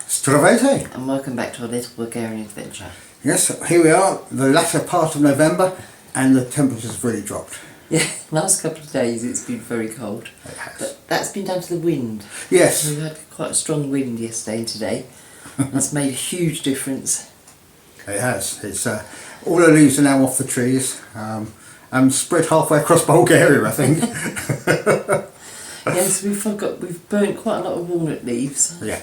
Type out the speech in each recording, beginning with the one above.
Stravete. And welcome back to a little Bulgarian adventure. Yes, here we are, the latter part of November, and the temperatures have really dropped. Yeah, last couple of days it's been very cold. It has. But that's been down to the wind. Yes. We had quite a strong wind yesterday and today. That's made a huge difference. It has. It's all the leaves are now off the trees, and spread halfway across Bulgaria, I think. Yes, we've burnt quite a lot of walnut leaves. Yeah.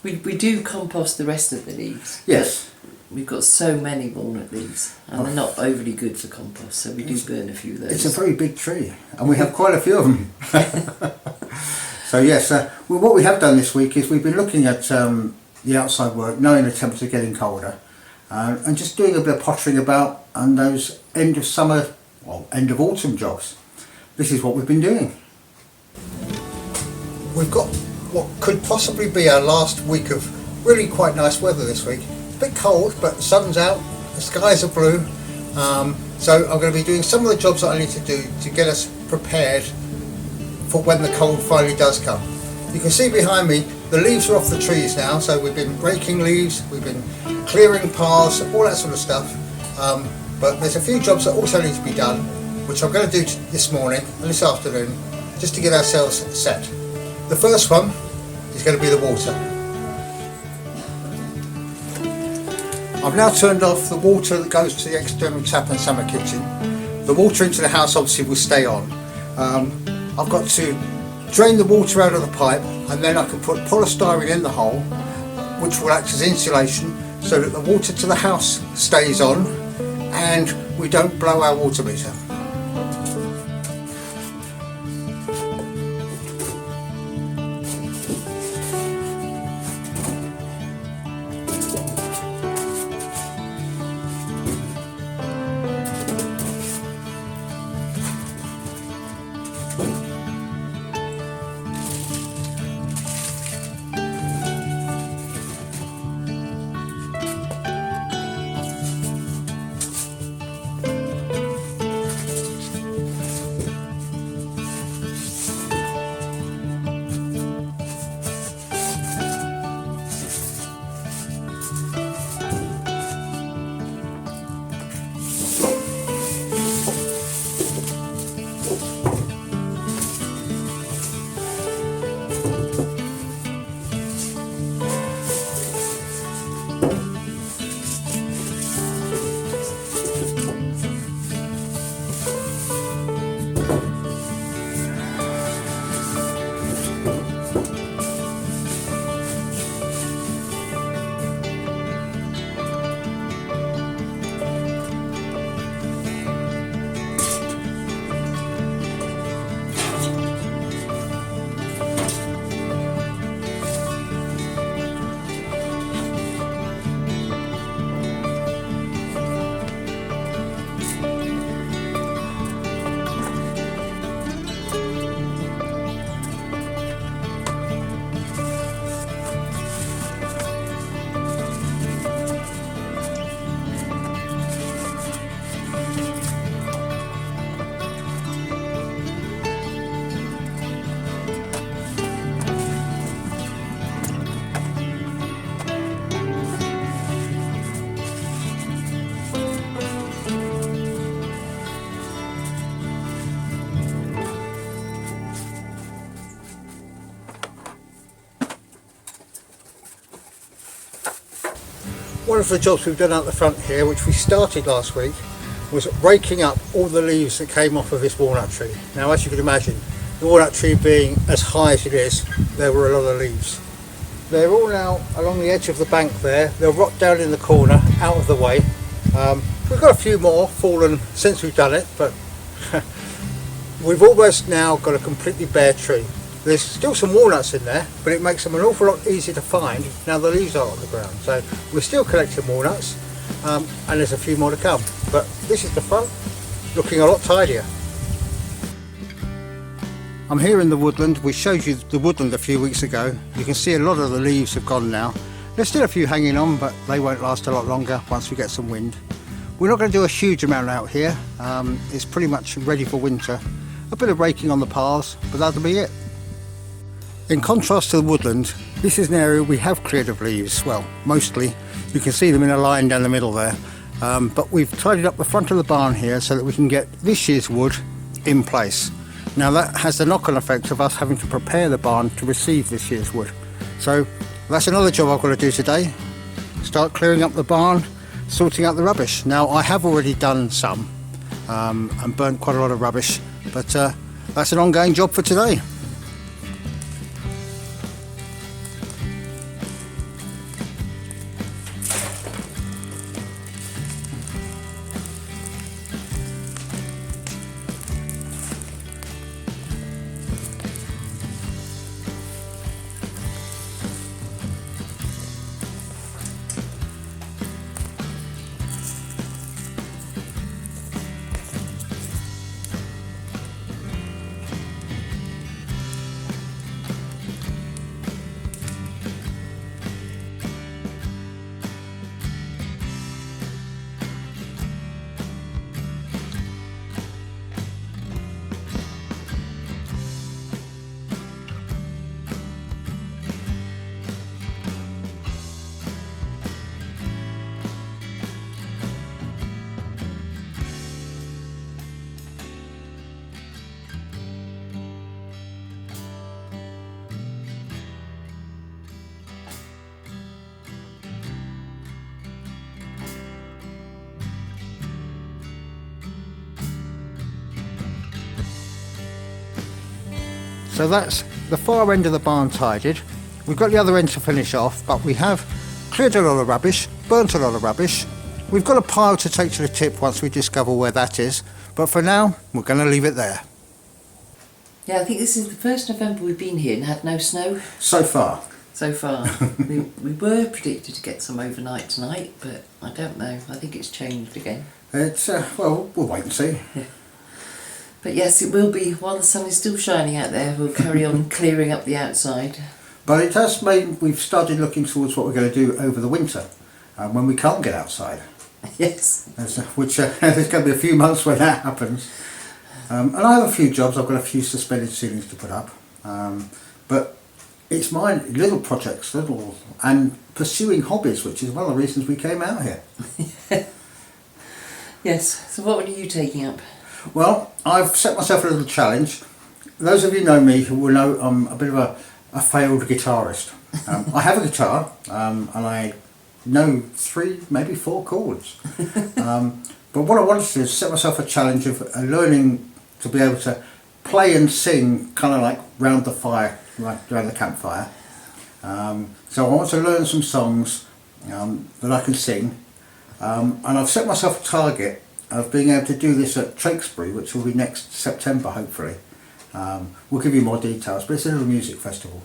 We do compost the rest of the leaves. Yes. We've got so many walnut leaves, and they're not overly good for compost, so we do burn a few of those. It's a very big tree, and we have quite a few of them. So yes, well, what we have done this week is we've been looking at the outside work, knowing the temperatures are getting colder, and just doing a bit of pottering about on those end of summer, well, end of autumn jobs. This is what we've been doing. We've got what could possibly be our last week of really quite nice weather this week. A bit cold, but the sun's out, the skies are blue, so I'm going to be doing some of the jobs that I need to do to get us prepared for when the cold finally does come. You can see behind me the leaves are off the trees now, so we've been raking leaves, we've been clearing paths, all that sort of stuff, but there's a few jobs that also need to be done, which I'm going to do this morning and this afternoon, just to get ourselves set. The first one is going to be the water. I've now turned off the water that goes to the external tap and summer kitchen. The water into the house obviously will stay on. I've got to drain the water out of the pipe, and then I can put polystyrene in the hole, which will act as insulation so that the water to the house stays on and we don't blow our water meter. One of the jobs we've done out the front here, which we started last week, was raking up all the leaves that came off of this walnut tree. Now, as you can imagine, the walnut tree being as high as it is, there were a lot of leaves. They're all now along the edge of the bank there. They'll rot down in the corner, out of the way. We've got a few more fallen since we've done it, but we've almost now got a completely bare tree. There's still some walnuts in there, but it makes them an awful lot easier to find now the leaves are on the ground. So we're still collecting walnuts, and there's a few more to come. But this is the front, looking a lot tidier. I'm here in the woodland. We showed you the woodland a few weeks ago. You can see a lot of the leaves have gone now. There's still a few hanging on, but they won't last a lot longer once we get some wind. We're not going to do a huge amount out here. It's pretty much ready for winter. A bit of raking on the paths, but that'll be it. In contrast to the woodland, this is an area we have cleared of leaves. Well, mostly. You can see them in a line down the middle there. But we've tidied up the front of the barn here so that we can get this year's wood in place. Now that has the knock-on effect of us having to prepare the barn to receive this year's wood. So that's another job I've got to do today. Start clearing up the barn, sorting out the rubbish. Now I have already done some and burnt quite a lot of rubbish, but that's an ongoing job for today. So that's the far end of the barn tidied. We've got the other end to finish off, but we have cleared a lot of rubbish, burnt a lot of rubbish. We've got a pile to take to the tip once we discover where that is, but for now we're going to leave it there. Yeah, I think this is the first November we've been here and had no snow. So far. So far. we were predicted to get some overnight tonight, but I don't know. I think it's changed again. It's, well, we'll wait and see. Yeah. But yes, it will be, while the sun is still shining out there, we'll carry on clearing up the outside. But it does mean we've started looking towards what we're going to do over the winter, when we can't get outside. Yes. Which there's going to be a few months where that happens. And I have a few jobs. I've got a few suspended ceilings to put up. But it's my little projects, and pursuing hobbies, which is one of the reasons we came out here. Yes. So what are you taking up? Well, I've set myself a little challenge. Those of you who know me who will know I'm a bit of a failed guitarist. I have a guitar and I know 3, maybe 4 chords. But what I wanted to do is set myself a challenge of learning to be able to play and sing kind of like round the fire, like around the campfire. So I want to learn some songs that I can sing. And I've set myself a target of being able to do this at Tewkesbury, which will be next September hopefully. We'll give you more details, but it's a little music festival.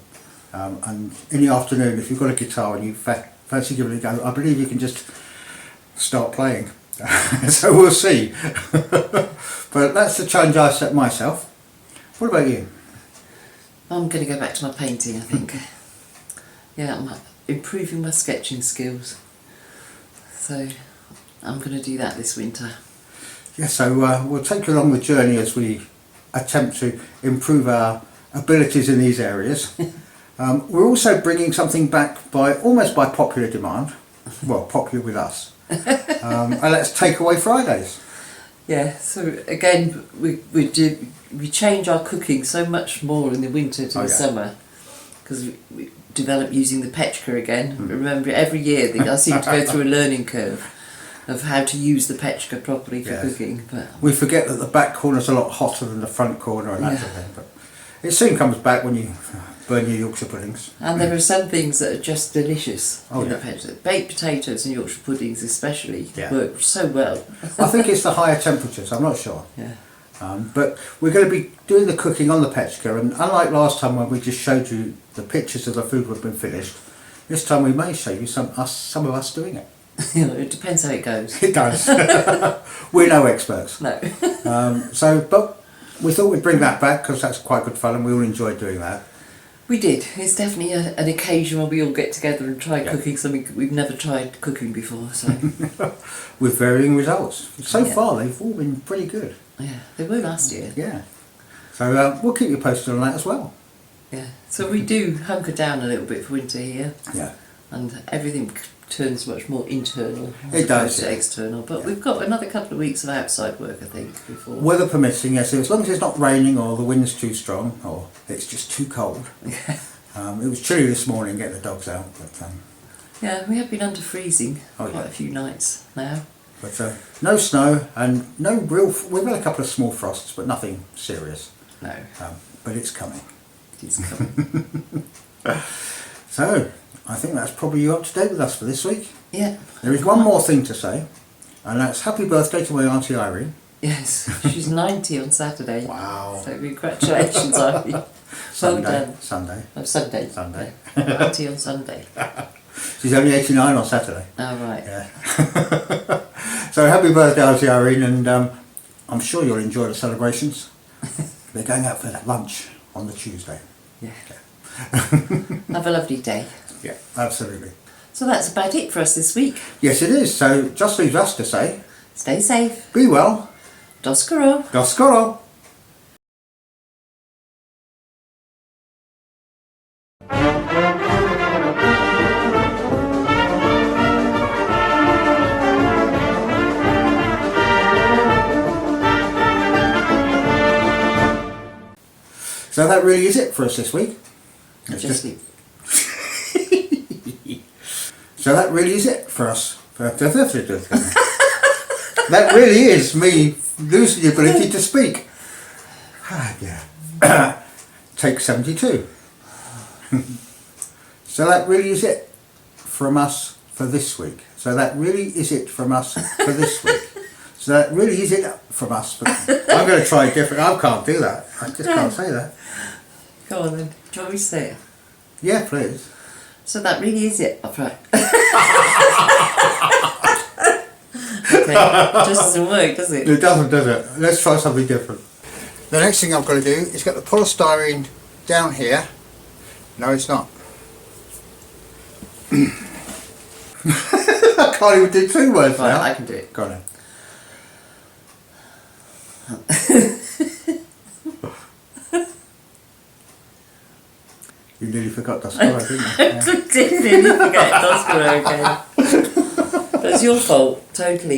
And in the afternoon, if you've got a guitar and you fancy giving it a go, I believe you can just start playing. So we'll see. But that's the challenge I set myself. What about you? I'm going to go back to my painting, I think. Yeah, I'm improving my sketching skills. So I'm going to do that this winter. Yeah, so we'll take you along the journey as we attempt to improve our abilities in these areas. We're also bringing something back almost by popular demand. Well, popular with us. And that's Takeaway Fridays. Yeah, so again, we change our cooking so much more in the winter to the summer, because we develop using the Petka again. Remember, every year I seem to go through a learning curve of how to use the Petka properly for cooking. But we forget that the back corner's a lot hotter than the front corner and that sort of thing. But it soon comes back when you burn your Yorkshire puddings. And there are some things that are just delicious in the Petka. Baked potatoes and Yorkshire puddings especially work so well. I think it's the higher temperatures, I'm not sure. Yeah. But we're going to be doing the cooking on the Petka, and unlike last time when we just showed you the pictures of the food we've been finished, this time we may show you some of us doing it. It depends how it goes. It does. We're no experts. No. But we thought we'd bring that back because that's quite good fun and we all enjoyed doing that. We did. It's definitely an occasion where we all get together and try cooking something we've never tried cooking before. So with varying results. So far they've all been pretty good. Yeah, they were last year. Yeah. So we'll keep you posted on that as well. Yeah. So we do hunker down a little bit for winter here. Yeah. And everything turns much more internal. It does, To external. But we've got another couple of weeks of outside work, I think, before. Weather permitting, yes. As long as it's not raining or the wind's too strong or it's just too cold. Yeah. It was chilly this morning getting the dogs out, but Yeah, we have been under freezing Oh, quite yeah. a few nights now. no snow and no real. We've had a couple of small frosts, but nothing serious. No, But it's coming. it is coming. So I think that's probably you up to date with us for this week. Yeah. There is one more thing to say, and that's happy birthday to my Auntie Irene. Yes, she's 90 on Saturday. Wow. So congratulations, Ivy. Well Sunday. done. Sunday. Oh, Sunday. Sunday. Yeah. 90 on Sunday. She's only 89 on Saturday. Oh, right. Yeah. So happy birthday, Auntie Irene, and I'm sure you'll enjoy the celebrations. They're going out for that lunch on the Tuesday. Yeah. Have a lovely day. Yeah, absolutely. So that's about it for us this week. Yes, it is. So just leaves us to say, Stay safe. be well. Doskoro. Do skoro. So that really is it for us this week. It's Just So that really is it for us. That really is me losing the ability to speak. Ah, yeah. Take 72. So that really is it from us for this week. So that really is it from us for this week. So that really is it from us. I'm going to try different. I can't do that. I just can't say that. Go on then. Do you want me to say it? Yeah, please. So that really is it. I'll try. Okay, just doesn't work, does it? It doesn't, does it? Let's try something different. The next thing I've got to do is get the polystyrene down here. No, it's not. I can't even do two words Right, now. I can do it. Go on then. You nearly forgot the score, didn't you? Yeah. Didn't forget Doskoro again. That's your fault, totally.